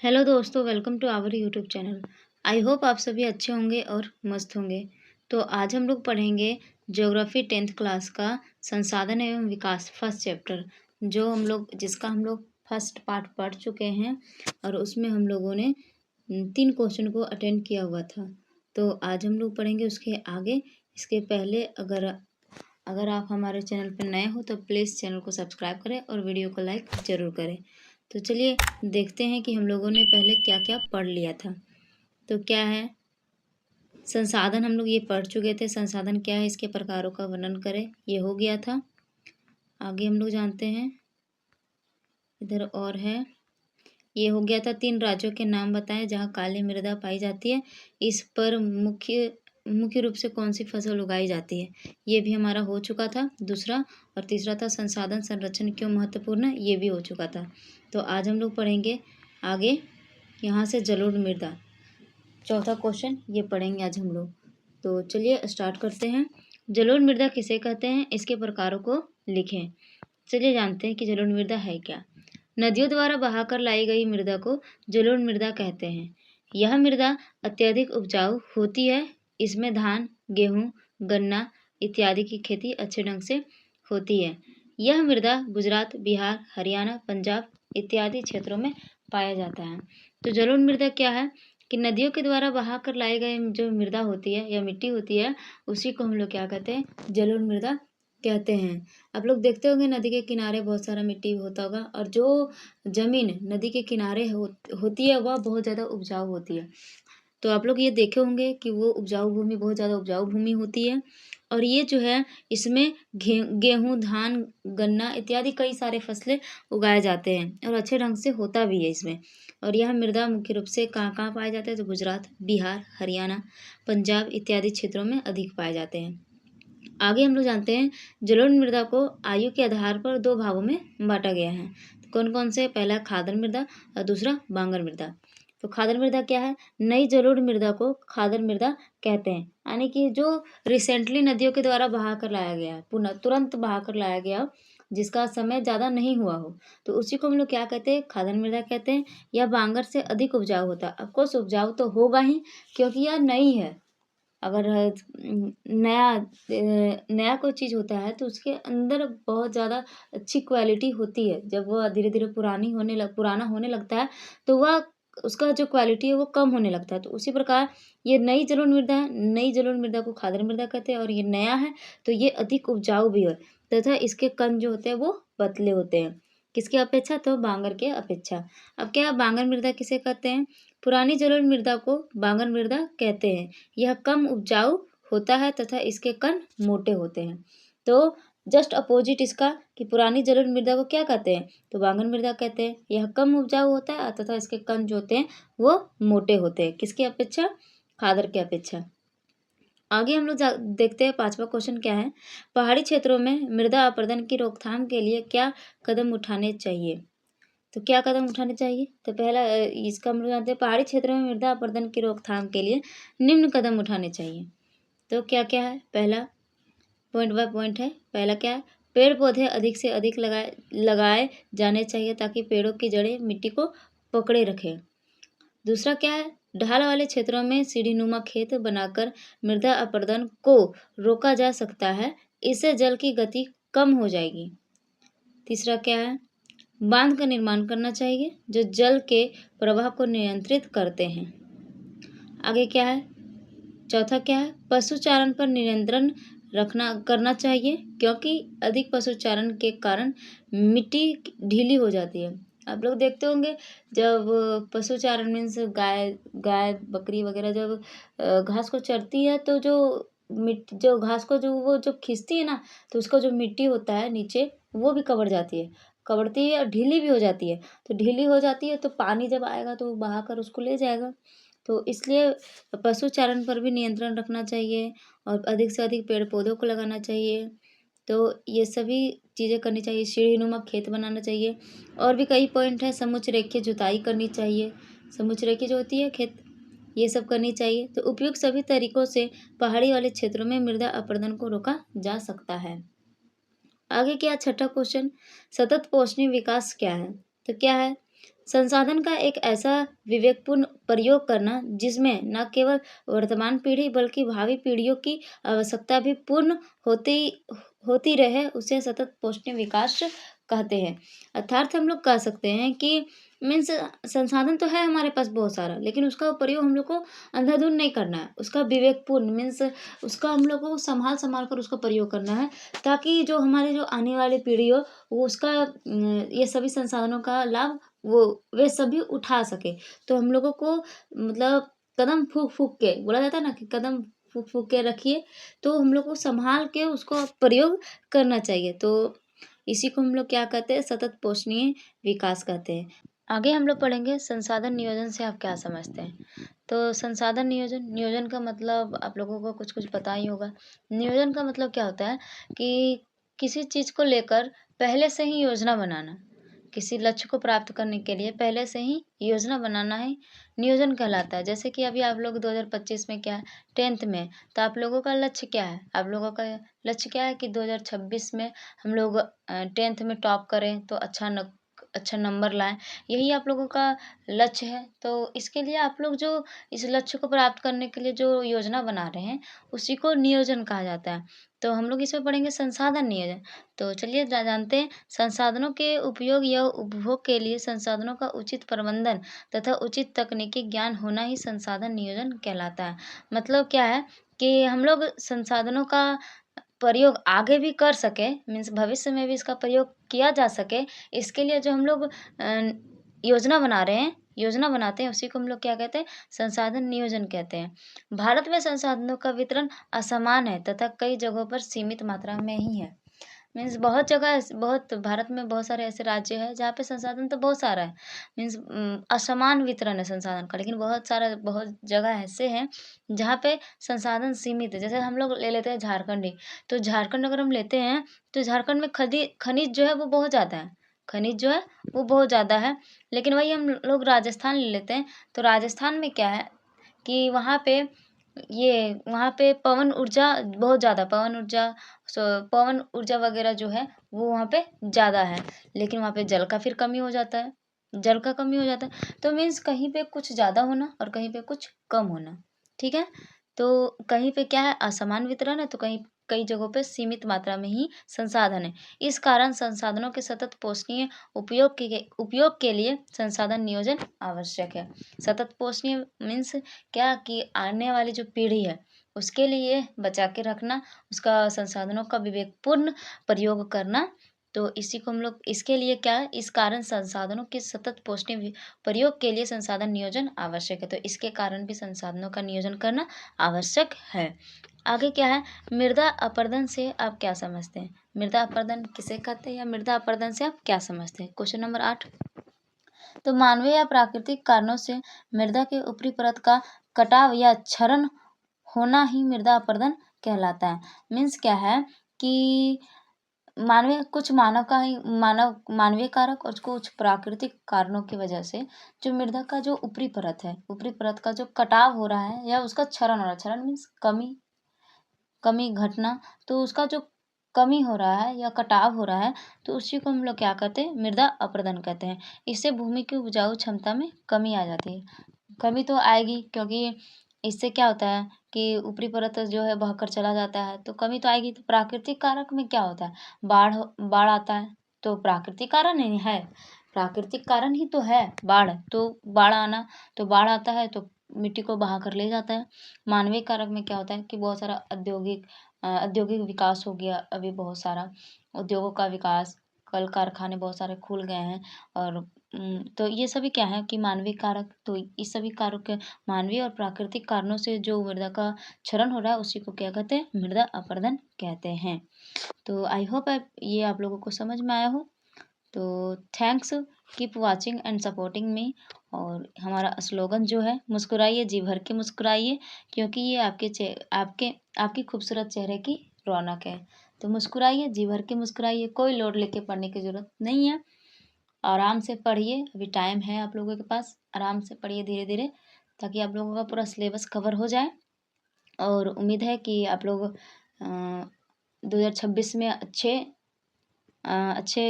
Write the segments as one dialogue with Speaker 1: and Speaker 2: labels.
Speaker 1: Hello दोस्तों, welcome to our YouTube channel. I hope आप सभी अच्छे होंगे और मस्त होंगे। तो आज हम लोग पढ़ेंगे ज्योग्राफी 10th क्लास का संसाधन एवं विकास फर्स्ट चैप्टर, जिसका हम लोग फर्स्ट पार्ट पढ़ चुके हैं और उसमें हम लोगों ने 3 क्वेश्चन को अटेंड किया हुआ था। तो आज हम लोग पढ़ेंगे उसके आगे। इसके पहले अगर आप हमारे चैनल पर नए हो तो प्लीज़ चैनल को सब्सक्राइब करें और वीडियो को लाइक ज़रूर करें। तो चलिए देखते हैं कि हम लोगों ने पहले क्या क्या पढ़ लिया था। तो क्या है संसाधन, हम लोग ये पढ़ चुके थे। संसाधन क्या है, इसके प्रकारों का वर्णन करें, ये हो गया था। आगे हम लोग जानते हैं, इधर और है, ये हो गया था। 3 राज्यों के नाम बताएं जहां काली मृदा पाई जाती है। इस पर मुख्य रूप से कौन सी फसल उगाई जाती है, ये भी हमारा हो चुका था दूसरा। और तीसरा था संसाधन संरक्षण क्यों महत्वपूर्ण है, ये भी हो चुका था। तो आज हम लोग पढ़ेंगे आगे यहाँ से जलोढ़ मृदा, चौथा क्वेश्चन ये पढ़ेंगे आज हम लोग। तो चलिए स्टार्ट करते हैं। जलोढ़ मृदा किसे कहते हैं, इसके प्रकारों को लिखें। चलिए जानते हैं कि जलोढ़ मृदा है क्या। नदियों द्वारा बहाकर लाई गई मृदा को जलोढ़ मृदा कहते हैं। यह मृदा अत्यधिक उपजाऊ होती है। इसमें धान, गेहूं, गन्ना इत्यादि की खेती अच्छे ढंग से होती है। यह मृदा गुजरात, बिहार, हरियाणा, पंजाब इत्यादि क्षेत्रों में पाया जाता है। तो जलोढ़ मृदा क्या है कि नदियों के द्वारा बहाकर लाई गई जो मृदा होती है या मिट्टी होती है, उसी को हम लोग क्या कहते हैं, जलोढ़ मृदा कहते हैं। आप लोग देखते होंगे नदी के किनारे बहुत सारा मिट्टी होता होगा, और जो जमीन नदी के किनारे होती है वह बहुत ज़्यादा उपजाऊ होती है। तो आप लोग ये देखे होंगे कि वो उपजाऊ भूमि बहुत ज़्यादा उपजाऊ भूमि होती है। और ये जो है इसमें गेहूँ, धान, गन्ना इत्यादि कई सारे फसलें उगाए जाते हैं और अच्छे ढंग से होता भी है इसमें। और यह मृदा मुख्य रूप से कहाँ कहाँ पाए जाते हैं, तो गुजरात, बिहार, हरियाणा, पंजाब इत्यादि क्षेत्रों में अधिक पाए जाते हैं। आगे हम लोग जानते हैं जलोढ़ मृदा को आयु के आधार पर 2 भागों में बांटा गया है। तो कौन कौन से, पहला खादर मृदा और दूसरा बांगर मृदा। तो खादर मृदा क्या है, नई जलोढ़ मृदा को खादर मृदा कहते हैं, यानी कि जो रिसेंटली नदियों के द्वारा बहा कर लाया गया है, पुनः तुरंत बहा कर लाया गया, जिसका समय ज़्यादा नहीं हुआ हो, तो उसी को हम लोग क्या कहते हैं, खादर मृदा कहते हैं। यह बांगर से अधिक उपजाऊ होता है। ऑफकोर्स उपजाऊ तो होगा ही, क्योंकि यह नई है। अगर नया कोई चीज़ होता है तो उसके अंदर बहुत ज़्यादा अच्छी क्वालिटी होती है। जब वह धीरे धीरे पुराना होने लगता है तो वह उसका जो क्वालिटी है वो कम होने लगता है। तो उसी प्रकार ये नई जलोढ़ मृदा है, नई जलोढ़ मृदा को खादर मृदा कहते हैं। और ये नया है तो ये अधिक उपजाऊ भी है, तथा इसके कण जो होते हैं वो पतले होते हैं। किसके अपेक्षा, तो बांगर के अपेक्षा। अब क्या बांगर मृदा किसे कहते हैं, पुरानी जलोढ़ मृदा को बांगर मृदा कहते हैं। यह कम उपजाऊ होता है तथा इसके कण मोटे होते हैं। तो जस्ट अपोजिट इसका कि पुरानी जलोढ़ मृदा को क्या कहते हैं, तो बांगर मृदा कहते हैं। यह कम उपजाऊ होता है तथा इसके कण जो होते हैं वो मोटे होते हैं। किसकी अपेक्षा, खादर के अपेक्षा। आगे हम लोग देखते हैं 5वां क्वेश्चन क्या है, पहाड़ी क्षेत्रों में मृदा अपरदन की रोकथाम के लिए क्या कदम उठाने चाहिए। तो क्या कदम उठाने चाहिए, तो पहला इसका हम लोग जानते हैं, पहाड़ी क्षेत्रों में मृदा अपरदन की रोकथाम के लिए निम्न कदम उठाने चाहिए। तो क्या क्या है, पहला पॉइंट बाय पॉइंट है। पहला क्या है, पेड़ पौधे अधिक से अधिक लगाए जाने चाहिए ताकि पेड़ों की जड़ें मिट्टी को पकड़े रखें। दूसरा क्या है, ढाल वाले क्षेत्रों में सीढ़ीनुमा खेत बनाकर मृदा अपरदन को रोका जा सकता है, इससे जल की गति कम हो जाएगी। तीसरा क्या है, बांध का निर्माण करना चाहिए जो जल के प्रवाह को नियंत्रित करते हैं। आगे क्या है, चौथा क्या है, पशुचारण पर नियंत्रण करना चाहिए, क्योंकि अधिक पशुचारण के कारण मिट्टी ढीली हो जाती है। आप लोग देखते होंगे जब पशुचारण मीन्स गाय बकरी वगैरह जब घास को चरती है तो जो घास को वो जो खींचती है ना, तो उसका जो मिट्टी होता है नीचे वो भी कबड़ती है और ढीली भी हो जाती है। तो ढीली हो जाती है तो पानी जब आएगा तो वो बहा कर उसको ले जाएगा। तो इसलिए पशुचारण पर भी नियंत्रण रखना चाहिए और अधिक से अधिक पेड़ पौधों को लगाना चाहिए। तो ये सभी चीज़ें करनी चाहिए, सीढ़ीनुमा खेत बनाना चाहिए। और भी कई पॉइंट है, समुच्च रेखीय जुताई करनी चाहिए, समुच्च रेखीय जो होती है खेत, ये सब करनी चाहिए। तो उपयुक्त सभी तरीकों से पहाड़ी वाले क्षेत्रों में मृदा अपरदन को रोका जा सकता है। आगे क्या, छठा क्वेश्चन, सतत पोषणीय विकास क्या है। तो क्या है, संसाधन का एक ऐसा विवेकपूर्ण प्रयोग करना जिसमें न केवल वर्तमान पीढ़ी बल्कि भावी पीढ़ियों की आवश्यकता भी पूर्ण होती होती रहे, उसे सतत पोषणीय विकास कहते हैं। अर्थात हम लोग कह सकते हैं कि मीन्स संसाधन तो है हमारे पास बहुत सारा, लेकिन उसका प्रयोग हम लोग को अंधाधुंध नहीं करना है। उसका विवेकपूर्ण मीन्स उसका हम लोग को संभाल संभाल कर उसका प्रयोग करना है, ताकि जो हमारे जो आने वाली पीढ़ी हो वो उसका ये सभी संसाधनों का लाभ वो वे सभी उठा सके। तो हम लोगों को मतलब कदम फूँक फूँक के बोला जाता है ना कि कदम फूँक फूँक के रखिए, तो हम लोग को सँभाल के उसको प्रयोग करना चाहिए। तो इसी को हम लोग क्या कहते हैं, सतत पोषणीय विकास कहते हैं। आगे हम लोग पढ़ेंगे संसाधन नियोजन से आप क्या समझते हैं। तो संसाधन नियोजन नियोजन का मतलब आप लोगों को कुछ कुछ पता ही होगा। नियोजन का मतलब क्या होता है कि किसी चीज़ को लेकर पहले से ही योजना बनाना। किसी लक्ष्य को प्राप्त करने के लिए पहले से ही योजना बनाना ही नियोजन कहलाता है। जैसे कि अभी आप लोग 2025 में क्या है, 10th में, तो आप लोगों का लक्ष्य क्या है? आप लोगों का लक्ष्य क्या है कि 2026 में हम लोग 10th में टॉप करें, तो अच्छा नंबर लाएँ। यही आप लोगों का लक्ष्य है। तो इसके लिए आप लोग जो इस लक्ष्य को प्राप्त करने के लिए जो योजना बना रहे हैं, उसी को नियोजन कहा जाता है। तो हम लोग इसमें पढ़ेंगे संसाधन नियोजन। तो चलिए जानते हैं संसाधनों के उपयोग या उपभोग के लिए संसाधनों का उचित प्रबंधन तथा उचित तकनीकी ज्ञान होना ही संसाधन नियोजन कहलाता है। मतलब क्या है कि हम लोग संसाधनों का प्रयोग आगे भी कर सकें, मीन्स भविष्य में भी इसका प्रयोग किया जा सके, इसके लिए जो हम लोग योजना बना रहे हैं, योजना बनाते हैं, उसी को हम लोग क्या कहते हैं, संसाधन नियोजन कहते हैं। भारत में संसाधनों का वितरण असमान है तथा कई जगहों पर सीमित मात्रा में ही है। मीन्स बहुत जगह बहुत भारत में बहुत सारे ऐसे राज्य हैं जहाँ पे संसाधन तो बहुत सारा है। मीन्स असमान वितरण है संसाधन का, लेकिन बहुत जगह ऐसे हैं जहाँ पे संसाधन सीमित है। जैसे हम लोग ले लेते हैं झारखंड ही, तो झारखंड अगर हम लेते हैं तो झारखंड में खनिज जो है वो बहुत ज़्यादा है। खनिज जो है वो बहुत ज़्यादा है। लेकिन वही हम लोग राजस्थान ले लेते हैं, तो राजस्थान में क्या है कि वहाँ पे पवन ऊर्जा बहुत ज़्यादा, पवन ऊर्जा वगैरह जो है वो वहाँ पे ज़्यादा है, लेकिन वहाँ पे जल का फिर कमी हो जाता है, जल का कमी हो जाता है। तो मीन्स कहीं पे कुछ ज़्यादा होना और कहीं पे कुछ कम होना, ठीक है। तो कहीं पे क्या है असमान वितरण है, तो कहीं कई जगहों पे सीमित मात्रा में ही संसाधन है। इस कारण संसाधनों के सतत पोषणीय उपयोग के लिए संसाधन नियोजन आवश्यक है। सतत पोषणीय मीन्स क्या कि आने वाली जो पीढ़ी है उसके लिए बचा के रखना, उसका संसाधनों का विवेकपूर्ण प्रयोग करना। तो इसी को हम लोग इसके लिए क्या है, इस कारण संसाधनों के सतत पोषणीय प्रयोग के लिए संसाधन नियोजन आवश्यक है। तो इसके कारण भी संसाधनों का नियोजन करना आवश्यक है। आगे क्या है, मृदा अपरदन से आप क्या समझते हैं? मृदा अपरदन किसे कहते हैं या मृदा अपरदन से आप क्या समझते हैं? Question number 8। तो मानवीय या प्राकृतिक कारणों से मृदा के ऊपरी परत का कटाव या क्षरण होना ही मृदा अपरदन कहलाता है। मीन्स क्या है कि मानवीय कारक और कुछ प्राकृतिक कारणों की वजह से जो मृदा का जो ऊपरी परत है, ऊपरी परत का जो कटाव हो रहा है या उसका क्षरण हो रहा है, क्षरण मीन्स कमी घटना, तो उसका जो कमी हो रहा है या कटाव हो रहा है, तो उसी को हम लोग क्या कहते हैं, मृदा अपरदन कहते हैं। इससे भूमि की उपजाऊ क्षमता में कमी आ जाती है। कमी तो आएगी, क्योंकि इससे क्या होता है कि ऊपरी परत जो है बहकर चला जाता है, तो कमी तो आएगी। तो प्राकृतिक कारक में क्या होता है, बाढ़ आता है, तो प्राकृतिक कारण ही है, प्राकृतिक कारण ही तो है बाढ़। तो बाढ़ आता है तो मिट्टी को बहा कर ले जाता है। मानवीय कारक में क्या होता है कि बहुत सारा औद्योगिक विकास हो गया, अभी बहुत सारा उद्योगों का विकास, कल कारखाने बहुत सारे खुल गए हैं। और तो ये सभी क्या है कि मानवीय कारक। तो इस सभी कारक के मानवीय और प्राकृतिक कारणों से जो मृदा का क्षरण हो रहा है उसी को क्या कहते हैं, मृदा अपरदन कहते हैं। तो आई होप ये आप लोगों को समझ में आया हो। तो thanks, keep watching and supporting me. और हमारा स्लोगन जो है, मुस्कुराइए जी भर के मुस्कुराइए, क्योंकि ये आपकी खूबसूरत चेहरे की रौनक है। तो मुस्कुराइए जी भर के मुस्कुराइए, कोई लोड लेके पढ़ने की ज़रूरत नहीं है। आराम से पढ़िए, अभी टाइम है आप लोगों के पास, आराम से पढ़िए धीरे धीरे, ताकि आप लोगों का पूरा सिलेबस कवर हो जाए। और उम्मीद है कि आप लोग 2026 में अच्छे अच्छे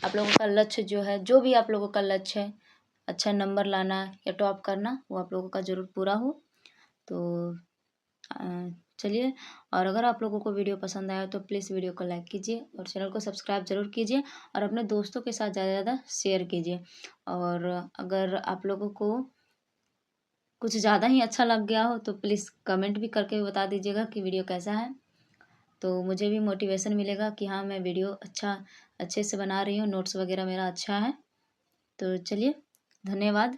Speaker 1: आप लोगों का लक्ष्य जो है, जो भी आप लोगों का लक्ष्य है, अच्छा नंबर लाना या टॉप करना, वो आप लोगों का ज़रूर पूरा हो। तो चलिए, और अगर आप लोगों को वीडियो पसंद आया तो प्लीज़ वीडियो को लाइक कीजिए और चैनल को सब्सक्राइब ज़रूर कीजिए और अपने दोस्तों के साथ ज़्यादा से ज़्यादा शेयर कीजिए। और अगर आप लोगों को कुछ ज़्यादा ही अच्छा लग गया हो तो प्लीज़ कमेंट भी करके बता दीजिएगा कि वीडियो कैसा है। तो मुझे भी मोटिवेशन मिलेगा कि हाँ, मैं वीडियो अच्छे से बना रही हूँ, नोट्स वगैरह मेरा अच्छा है। तो चलिए, धन्यवाद।